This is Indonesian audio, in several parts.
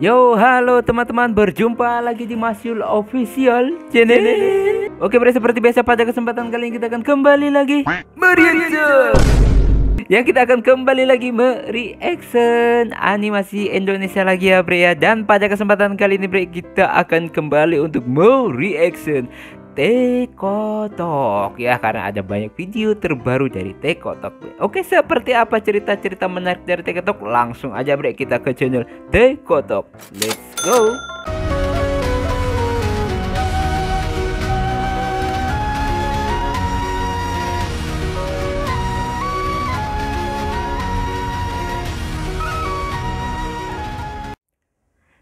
Yo, halo teman-teman, berjumpa lagi di Masyul Official Channel. Oke bre, seperti biasa pada kesempatan kali ini kita akan kembali lagi mereaction. Yang kita akan kembali lagi mereaction animasi Indonesia lagi ya bre ya. Dan pada kesempatan kali ini bre, kita akan kembali untuk mereaction Tekotok ya, karena ada banyak video terbaru dari Tekotok. Oke, seperti apa cerita-cerita menarik dari Tekotok? Langsung aja bre, kita ke channel Tekotok. Let's go.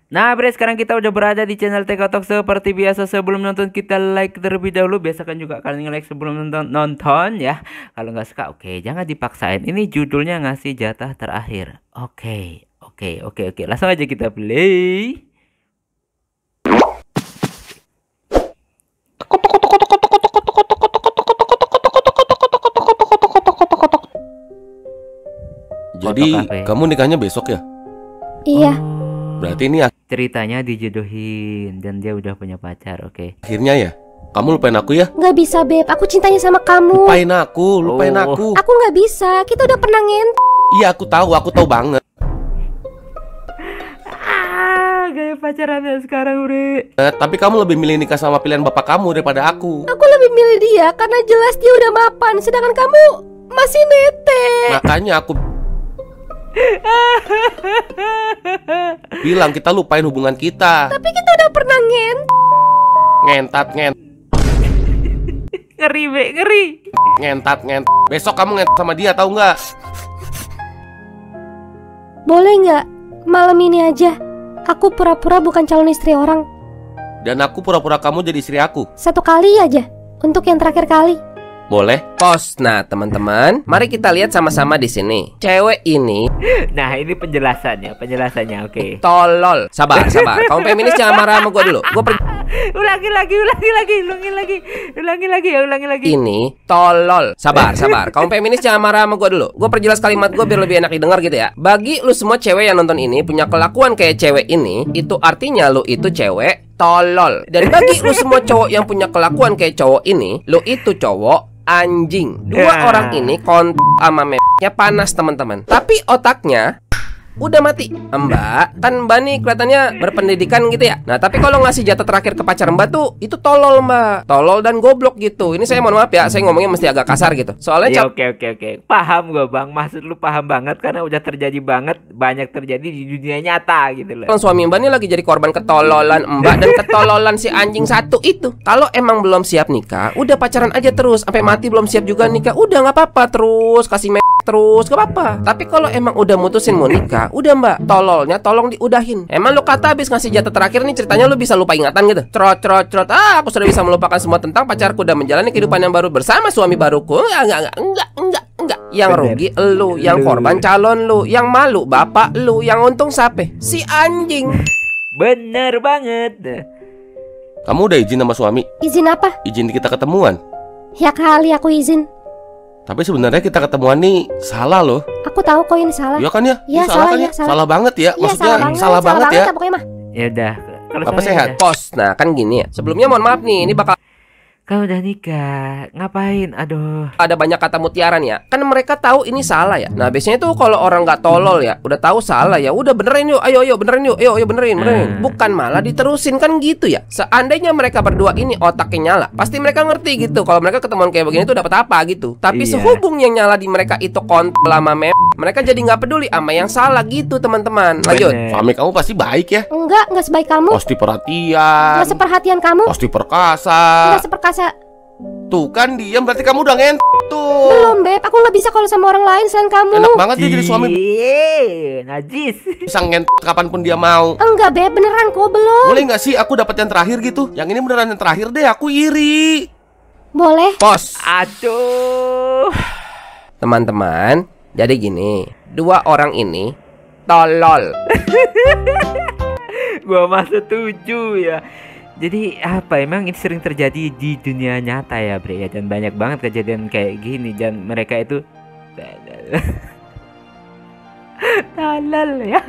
Nah bre, sekarang kita udah berada di channel Tekotok. Seperti biasa, sebelum nonton kita like terlebih dahulu. Biasakan juga kalian nge-like sebelum nonton ya. Kalau nggak suka, oke, jangan dipaksain. Ini judulnya ngasih jatah terakhir. Oke. Langsung aja kita play. Jadi kamu nikahnya besok ya? Iya. Berarti ini Ceritanya dijodohin dan dia udah punya pacar. Oke. akhirnya ya? Kamu lupain aku ya? Nggak bisa, Beb. Aku cintanya sama kamu. Lupain aku. Aku nggak bisa. Kita udah pernah Iya, aku tahu banget. Gaya pacarannya sekarang bre. Tapi kamu lebih milih nikah sama pilihan bapak kamu daripada aku. Aku lebih milih dia karena jelas dia udah mapan, sedangkan kamu masih netek. Makanya aku bilang kita lupain hubungan kita. Tapi kita udah pernah Ngentat. Ngeri be, ngeri. Ngentat. Besok kamu ngentat sama dia, tahu nggak? Boleh nggak? Malam ini aja. Aku pura-pura bukan calon istri orang. Dan aku pura-pura kamu jadi istri aku. Satu kali aja. Untuk yang terakhir kali. Boleh? Pos. Nah, teman-teman, mari kita lihat sama-sama di sini. Cewek ini Nah ini penjelasannya, oke. tolol. Sabar. Kamu feminis jangan marah sama gue dulu. Gue Ulangi lagi. ini tolol. Sabar. Kamu feminis jangan marah sama gue dulu. Gue perjelas kalimat gue biar lebih enak didengar gitu ya. Bagi lu semua cewek yang nonton ini punya kelakuan kayak cewek ini, itu artinya lu itu cewek tolol. Dan bagi lu semua cowok yang punya kelakuan kayak cowok ini, lu itu cowok anjing. Dua orang ini sama memnya panas teman-teman. Tapi otaknya udah mati. Mbak, kan Mbak nih kelihatannya berpendidikan gitu ya. Nah, tapi kalau ngasih jatah terakhir ke pacar Mbak tuh, itu tolol Mbak. Tolol dan goblok gitu. Ini saya mohon maaf ya, saya ngomongnya mesti agak kasar gitu. Soalnya ya, oke. Paham gue bang, maksud lu paham banget. Karena udah terjadi banget, banyak terjadi di dunia nyata gitu loh. suami Mbak nih lagi jadi korban ketololan Mbak dan ketololan si anjing satu itu. Kalau emang belum siap nikah, udah pacaran aja terus. Sampai mati belum siap juga nikah, udah nggak apa-apa. Terus kasih terus, gak apa-apa. Tapi kalau emang udah mutusin mau nikah, udah Mbak, tololnya tolong diudahin. Emang lu kata habis ngasih jatah terakhir nih ceritanya lu bisa lupa ingatan gitu? Trot. Aku sudah bisa melupakan semua tentang pacarku dan menjalani kehidupan yang baru bersama suami baruku. Enggak. Yang rugi lu, yang korban calon lu, yang malu bapak lu, yang untung sape si anjing. Bener banget. Kamu udah izin sama suami? Izin apa? Izin kita ketemuan. Ya kali aku izin. Tapi sebenarnya kita ketemuan nih salah loh. Aku tahu kok ini salah. Iya kan ya? Iya, Ini salah kan ya, ya? Salah banget ya. Maksudnya salah banget ya. Pokoknya mah. Ya udah. Kalau Apa sehat? Pos. Nah kan gini ya. Sebelumnya mohon maaf nih, ini bakal Kau udah nikah, ngapain? Aduh. ada banyak kata mutiaran ya. Kan mereka tahu ini salah ya. Nah biasanya tuh kalau orang nggak tolol ya, udah tahu salah ya, udah benerin yuk, ayo benerin yuk, ayo benerin. Bukan malah diterusin kan gitu ya. Seandainya mereka berdua ini otaknya nyala, pasti mereka ngerti gitu. Kalau mereka ketemuan kayak begini tuh dapat apa gitu. Tapi Iya. sehubung yang nyala di mereka itu kontol sama mereka jadi nggak peduli sama yang salah gitu teman-teman. Lanjut. Bener. Suami kamu pasti baik ya. Enggak sebaik kamu. Pasti perhatian. Enggak seperhatian kamu. Pasti perkasa. Enggak seperkasa. Tuh kan diam, berarti kamu udah ngentot tuh. Belum, Beb. Aku nggak bisa kalau sama orang lain selain kamu. Enak banget dia jadi suami. Najis. Bisa ngentot kapanpun dia mau. Enggak, Beb. Beneran kok, belum. Boleh nggak sih aku dapat yang terakhir gitu? Yang ini beneran yang terakhir deh, aku iri. Boleh. Pos. Aduh. Teman-teman, jadi gini, dua orang ini tolol. Gua mah setuju ya. Jadi apa emang ini sering terjadi di dunia nyata ya bre ya, dan banyak banget kejadian kayak gini dan mereka itu Halal ya.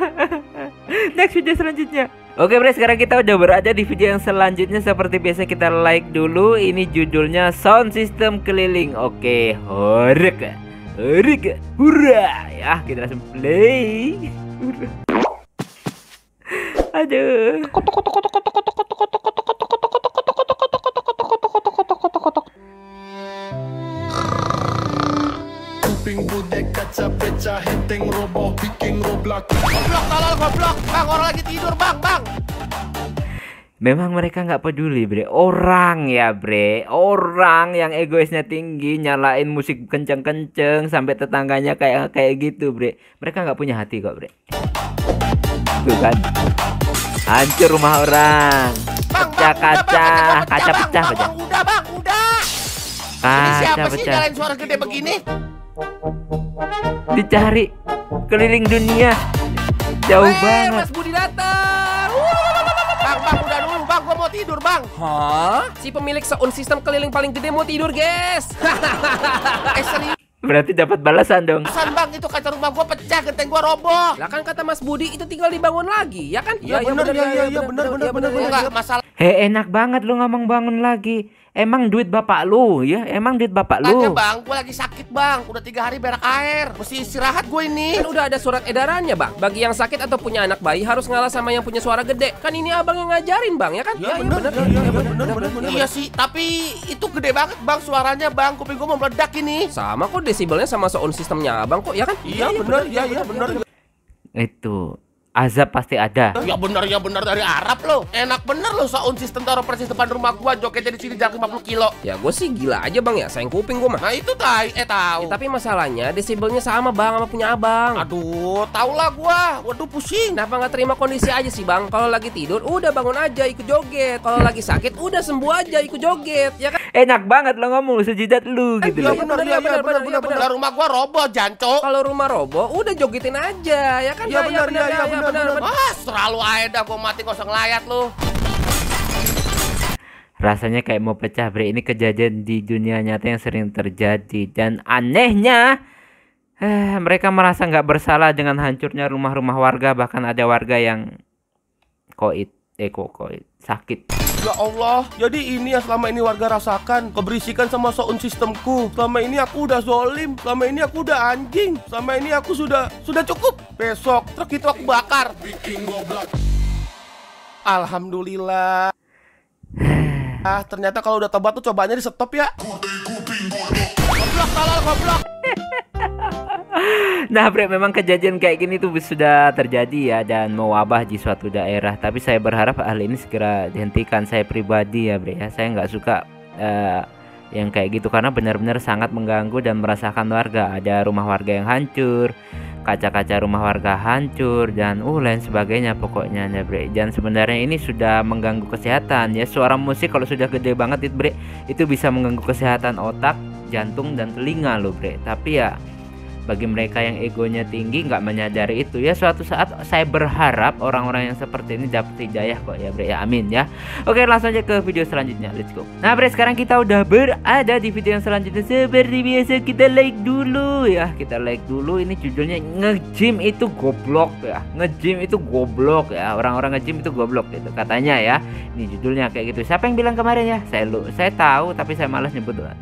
Next video selanjutnya. Oke bre, sekarang kita udah berada di video yang selanjutnya. Seperti biasa kita like dulu. Ini judulnya sound system keliling. Oke, horek, hurra ya, kita langsung play. Aduh. Kuping budek kaca pecah henteng roboh bikin roblak. Goblok, tolol, goblok. Bang, orang lagi tidur, bang. Memang mereka nggak peduli bre. Orang ya bre, orang yang egoisnya tinggi, nyalain musik kenceng-kenceng sampai tetangganya kayak gitu bre. Mereka nggak punya hati kok bre. Tuh kan, hancur rumah orang, pecah kaca pecah. Bang, udah. Ini siapa sih nyalain suara gede begini? Dicari keliling dunia, jauh banget. Mas Budi datang. Bang, udah dulu, bang. Gua mau tidur, bang. Hah? Si pemilik sound system keliling paling gede mau tidur, guys. Serius, Berarti dapat balasan dong. bang. Itu kaca rumah gua pecah, genteng gua roboh. Lah kan kata Mas Budi itu tinggal dibangun lagi, ya kan? Iya, bener. Enggak masalah. Enak banget lu ngomong bangun lagi. Emang duit bapak lu ya? Emang duit bapak lu? Tanya, bang, gua lagi sakit, bang. Udah 3 hari berak air. Mesti istirahat gue ini. Kan udah ada surat edarannya, Bang. Bagi yang sakit atau punya anak bayi harus ngalah sama yang punya suara gede. Kan ini abang yang ngajarin, Bang, ya kan? Bener. Iya sih, tapi itu gede banget, bang, suaranya, bang. Kuping gua mau meledak ini. Sama kok desibelnya sama sound sistemnya abang kok, ya kan? Iya, bener. Itu azab pasti ada. Ya bener dari Arab lo. Enak bener lo sound system taruh persis depan rumah gua, jogetnya di sini jarak 50 kilo. Ya gue sih gila aja, Bang, ya. Sayang kuping gue mah. Nah itu tahu. Ya, tapi masalahnya desibelnya sama, Bang, sama punya abang. Aduh, tau lah gua. Waduh, pusing. Kenapa nggak terima kondisi aja sih, Bang? Kalau lagi tidur udah bangun aja ikut joget. Kalau lagi sakit udah sembuh aja ikut joget, ya kan? Enak banget lo ngomong sejidat lu gitu Ya loh. bener. Lah, rumah gua roboh, janco. Kalau rumah roboh udah jogetin aja, ya kan? Ya bener. Bener. Ah, selalu aja dah gua mati kosong layat lu. Rasanya kayak mau pecah bre. Ini kejadian di dunia nyata yang sering terjadi. Dan anehnya mereka merasa nggak bersalah dengan hancurnya rumah-rumah warga. Bahkan ada warga yang koit sakit. Ya Allah, jadi ini yang selama ini warga rasakan, keberisikan sama sound sistemku. Selama ini aku udah zolim, selama ini aku udah anjing, selama ini aku sudah cukup. Besok truk itu aku bakar. Alhamdulillah. Ternyata kalau udah tobat tuh cobaannya di stop ya. Goblok. Nah bre, memang kejadian kayak gini tuh sudah terjadi ya, dan mewabah di suatu daerah. Tapi saya berharap hal ini segera dihentikan. Saya pribadi ya bre ya, saya nggak suka yang kayak gitu, karena benar-benar sangat mengganggu dan merasakan warga. Ada rumah warga yang hancur, kaca-kaca rumah warga hancur, dan lain sebagainya pokoknya ya bre. Dan sebenarnya ini sudah mengganggu kesehatan ya. Suara musik kalau sudah gede banget itu bre, itu bisa mengganggu kesehatan otak, jantung, dan telinga loh bre. Tapi ya bagi mereka yang egonya tinggi nggak menyadari itu ya, suatu saat saya berharap orang-orang yang seperti ini dapat hidayah kok ya bre ya, amin ya. Oke, langsung aja ke video selanjutnya, let's go. Nah bre, sekarang kita udah berada di video yang selanjutnya. Seperti biasa kita like dulu ya, kita like dulu. Ini judulnya nge-gym itu goblok ya, nge-gym itu goblok ya, orang-orang nge-gym itu goblok gitu katanya ya. Ini judulnya kayak gitu. Siapa yang bilang kemarin ya? Saya tahu tapi saya malas nyebut lah.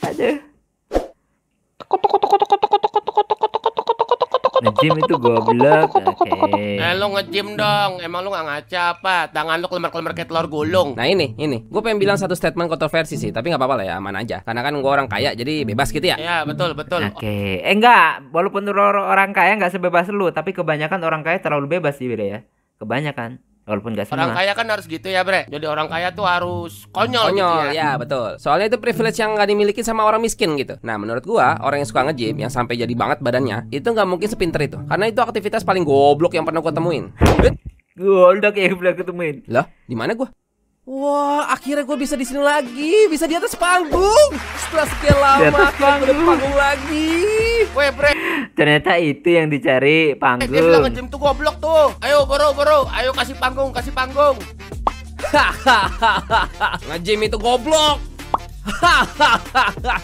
Aduh. Nge-gym itu goblok. Oke. Lu nge-gym dong. Emang lu gak ngaca apa? Tangan lu kelemar-kelemar kayak telur gulung. Nah ini, gue pengen bilang satu statement kontroversi sih, tapi nggak apa-apa lah ya, aman aja. Karena kan gue orang kaya, jadi bebas gitu ya. Ya betul. Oke. Enggak, walaupun orang kaya nggak sebebas lu, tapi kebanyakan orang kaya terlalu bebas sih beda ya. Kebanyakan. Walaupun gak semua. Orang kaya kan harus gitu ya bre. Jadi orang kaya tuh harus konyol gitu ya betul. Soalnya itu privilege yang gak dimiliki sama orang miskin gitu. Nah menurut gua, orang yang suka nge-gym, yang sampai jadi banget badannya, itu gak mungkin sepinter itu. Karena itu aktivitas paling goblok yang pernah gua temuin. Goblok ya belum ketemuin. Lah, di mana gua? Wah, akhirnya gue bisa di sini lagi, bisa di atas panggung. Setelah sekian lama, akhirnya gue panggung lagi. Weh bre, ternyata itu yang dicari, panggung. dia bilang nge-gym tuh goblok tuh. Ayo bro, ayo kasih panggung. Nge-gym itu goblok.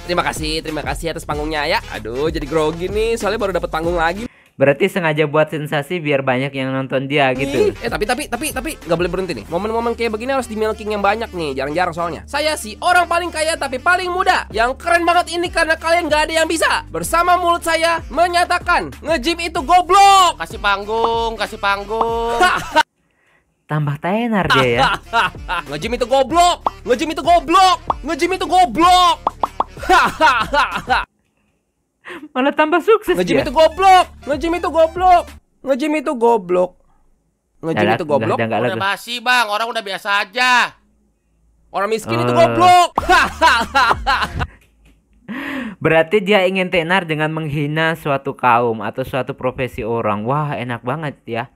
Terima kasih atas panggungnya ya. Aduh, jadi grogi nih, soalnya baru dapat panggung lagi. Berarti sengaja buat sensasi biar banyak yang nonton dia gitu. Tapi nggak boleh berhenti nih. Momen-momen kayak begini harus di milking yang banyak nih. Jarang-jarang soalnya. Saya sih orang paling kaya tapi paling muda. Yang keren banget ini karena kalian nggak ada yang bisa. Bersama mulut saya menyatakan nge-gym itu goblok. Kasih panggung, kasih panggung. Tambah tenar dia ya. Nge-gym itu goblok. Nge-gym itu goblok. Nge-gym itu goblok. Malah tambah sukses Nge-gym dia. itu goblok. Nge-gym itu goblok. Nge-gym itu goblok. Nge-gym itu goblok. Udah basi bang, orang udah biasa aja. Orang miskin itu goblok. Berarti dia ingin tenar dengan menghina suatu kaum atau suatu profesi orang. Wah, enak banget ya.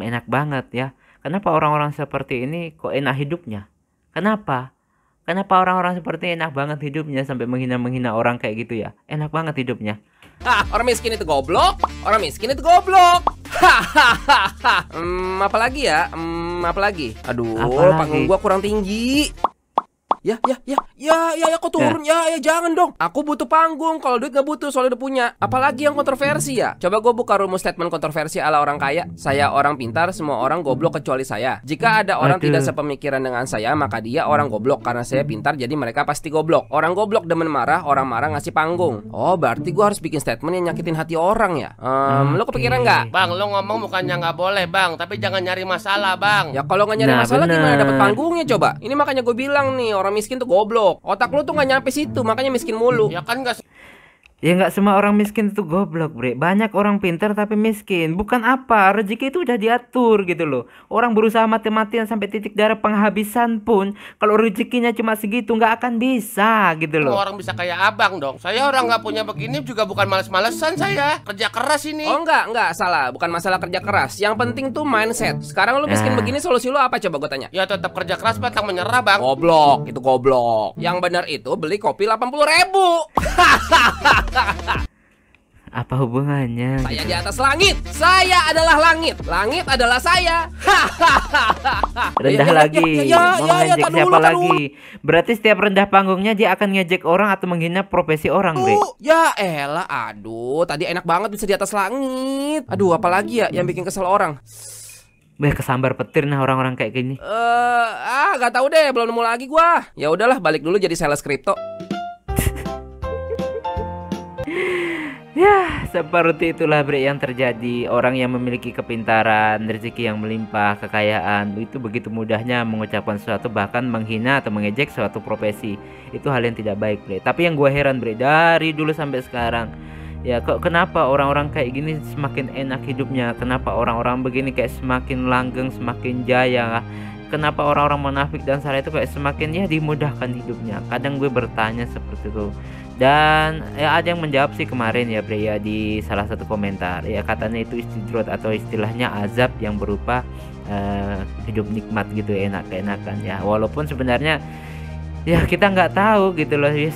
Enak banget ya. Kenapa orang-orang seperti ini kok enak hidupnya? Kenapa? Kenapa orang-orang seperti ini enak banget hidupnya sampai menghina-menghina orang kayak gitu ya? Enak banget hidupnya. Orang miskin itu goblok. Orang miskin itu goblok. Apalagi ya? Apalagi? Aduh, Apalagi? panggung gua kurang tinggi. Ya, kok turun? Ya, jangan dong. Aku butuh panggung. Kalau duit nggak butuh, soalnya udah punya. Apalagi yang kontroversi ya? Coba gue buka rumus statement kontroversi ala orang kaya. Saya orang pintar, semua orang goblok kecuali saya. Jika ada orang tidak sepemikiran dengan saya, maka dia orang goblok. Karena saya pintar, jadi mereka pasti goblok. Orang goblok demen marah, orang marah ngasih panggung. Oh, berarti gue harus bikin statement yang nyakitin hati orang ya? Lo kepikiran nggak? Bang, lo ngomong bukannya nggak boleh bang, tapi jangan nyari masalah bang. Ya kalau nggak nyari masalah gimana dapat panggungnya coba? Ini makanya gue bilang nih, orang miskin tuh goblok. Otak lu tuh nggak nyampe situ, makanya miskin mulu. Ya kan nggak. Ya nggak semua orang miskin itu goblok, bre. Banyak orang pintar tapi miskin. Bukan apa, rezeki itu udah diatur gitu loh. Orang berusaha mati-matian sampai titik darah penghabisan pun, kalau rezekinya cuma segitu nggak akan bisa gitu loh. Orang bisa kayak abang dong. Saya orang nggak punya begini juga bukan males-malesan saya. Kerja keras ini. Oh enggak salah. Bukan masalah kerja keras. Yang penting tuh mindset. Sekarang lu miskin begini, solusi lu apa coba gue tanya? Ya tetap kerja keras, pantang menyerah bang. Goblok, itu goblok. Yang benar itu beli kopi 80.000. Apa hubungannya? Saya di atas langit. Saya adalah langit. Langit adalah saya. Rendah lagi. Mau ngejek siapa lagi? Berarti setiap rendah panggungnya dia akan ngejek orang atau menghina profesi orang, bre. Ya elah, aduh, tadi enak banget bisa di atas langit. Aduh, apalagi ya yang bikin kesel orang? Kesambar petir nah orang-orang kayak gini. Gak tahu deh, belum nemu lagi gua. Ya udahlah, balik dulu jadi sales kripto. Ya, seperti itulah bre yang terjadi. Orang yang memiliki kepintaran, rezeki yang melimpah, kekayaan, itu begitu mudahnya mengucapkan sesuatu, bahkan menghina atau mengejek suatu profesi. Itu hal yang tidak baik, bre. Tapi yang gue heran, bre, dari dulu sampai sekarang, ya kok kenapa orang-orang kayak gini semakin enak hidupnya? Kenapa orang-orang begini kayak semakin langgeng, semakin jaya? Kenapa orang-orang munafik dan salah itu kayak semakin ya dimudahkan hidupnya? Kadang gue bertanya seperti itu. Dan ya ada yang menjawab sih kemarin ya bre ya di salah satu komentar. Ya katanya itu istidrot atau istilahnya azab yang berupa hidup nikmat gitu, enak-enakan ya. Walaupun sebenarnya ya kita nggak tahu gitu loh. Ya,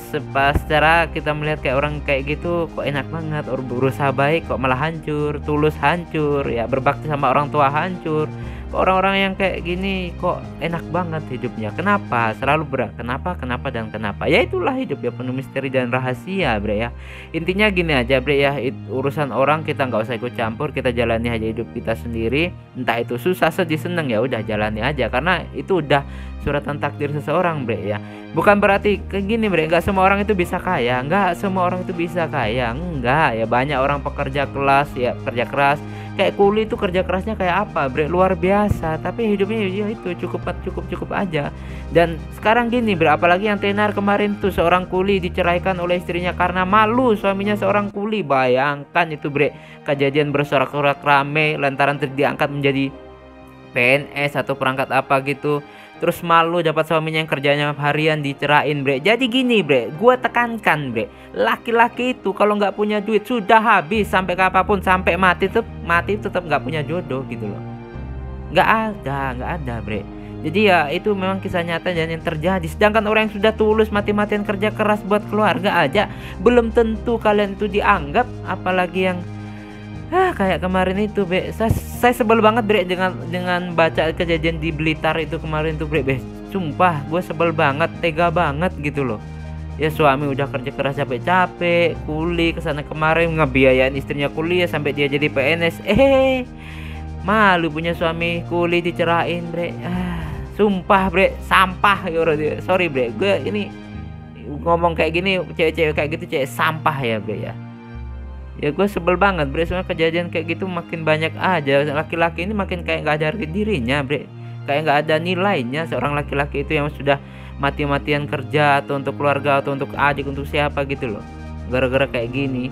secara kita melihat kayak orang kayak gitu kok enak banget. Orang berusaha baik kok malah hancur, tulus hancur, ya berbakti sama orang tua hancur. Orang-orang yang kayak gini kok enak banget hidupnya. Kenapa? Selalu berat. Kenapa dan kenapa? Ya itulah hidup ya, penuh misteri dan rahasia bre ya. Intinya gini aja bre ya, urusan orang kita nggak usah ikut campur. Kita jalani aja hidup kita sendiri. Entah itu susah, sedih, seneng, ya udah jalani aja. Karena itu udah suratan takdir seseorang bre ya. Bukan berarti kayak gini bre, nggak semua orang itu bisa kaya. Nggak semua orang itu bisa kaya. Enggak ya, banyak orang pekerja kelas ya, kerja keras. Kayak kuli itu kerja kerasnya kayak apa bre, luar biasa, tapi hidupnya ya itu cukup aja. Dan sekarang gini bre, apalagi yang tenar kemarin tuh, seorang kuli diceraikan oleh istrinya karena malu suaminya seorang kuli. Bayangkan itu bre, kejadian bersorak-sorak rame lantaran diangkat menjadi PNS atau perangkat apa gitu. Terus malu dapat suaminya yang kerjanya harian dicerain bre. Jadi gini bre, gue tekankan bre, laki-laki itu kalau nggak punya duit sudah habis sampai kapanpun, sampai mati tetap nggak punya jodoh gitu loh. Nggak ada bre. Jadi ya itu memang kisah nyata dan yang terjadi. Sedangkan orang yang sudah tulus mati-matian kerja keras buat keluarga aja belum tentu kalian itu dianggap, apalagi yang kayak kemarin itu bre. Saya sebel banget bre dengan baca kejadian di Blitar itu kemarin tuh bre. Sumpah gue sebel banget, tega banget gitu loh. Ya suami udah kerja keras capek-capek, kuli kesana kemarin ngebiayain istrinya kuliah sampai dia jadi PNS. Malu punya suami kuli dicerain bre. Sumpah bre, sampah ya. Sorry bre, gue ini ngomong kayak gini, cewek-cewek kayak gitu cewek sampah ya bre ya. Ya gue sebel banget bre, soalnya kejadian kayak gitu makin banyak aja. Laki-laki ini makin kayak gak ada harga dirinya bre, kayak gak ada nilainya. Seorang laki-laki itu yang sudah mati-matian kerja atau untuk keluarga atau untuk adik, untuk siapa gitu loh, gara-gara kayak gini.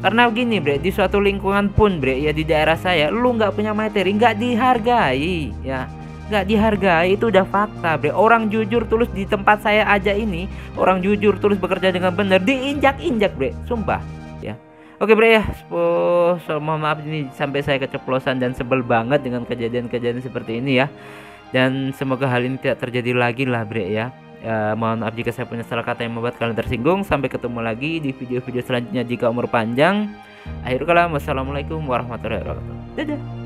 Karena gini bre, di suatu lingkungan pun bre ya, di daerah saya, lu nggak punya materi nggak dihargai ya, nggak dihargai, itu udah fakta bre. Orang jujur tulus di tempat saya aja ini, orang jujur tulus bekerja dengan benar diinjak-injak bre, sumpah ya. Oke bre ya, mohon maaf ini sampai saya keceplosan dan sebel banget dengan kejadian-kejadian seperti ini ya. Dan semoga hal ini tidak terjadi lagi lah bre ya. Mohon maaf jika saya punya salah kata yang membuat kalian tersinggung. Sampai ketemu lagi di video-video selanjutnya jika umur panjang. Akhir kalam, wassalamualaikum warahmatullahi wabarakatuh. Dadah.